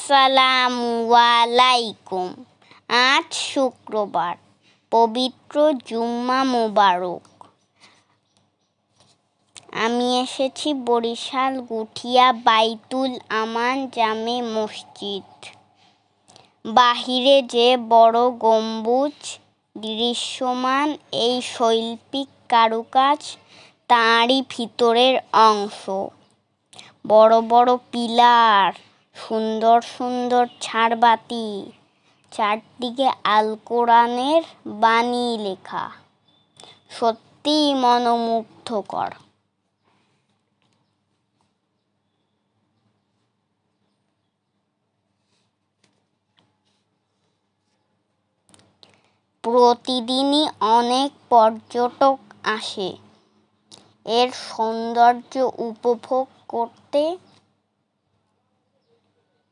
আসসালামু আলাইকুম। আজ শুক্রবার, পবিত্র জুম্মা মোবারক। আমি এসেছি বরিশাল গুঠিয়া বাইতুল আমান জামে মসজিদ। বাহিরে যে বড় গম্বুজ দৃশ্যমান, এই শৈল্পিক কারুকাজ তারই ভিতরের অংশ। বড় বড় পিলার, সুন্দর সুন্দর ঝাড়বাতি, চারদিকে আল কোরআনের বাণী লেখা, সত্যিই মনোমুগ্ধকর। প্রতিদিনই অনেক পর্যটক আসে এর সৌন্দর্য উপভোগ করতে।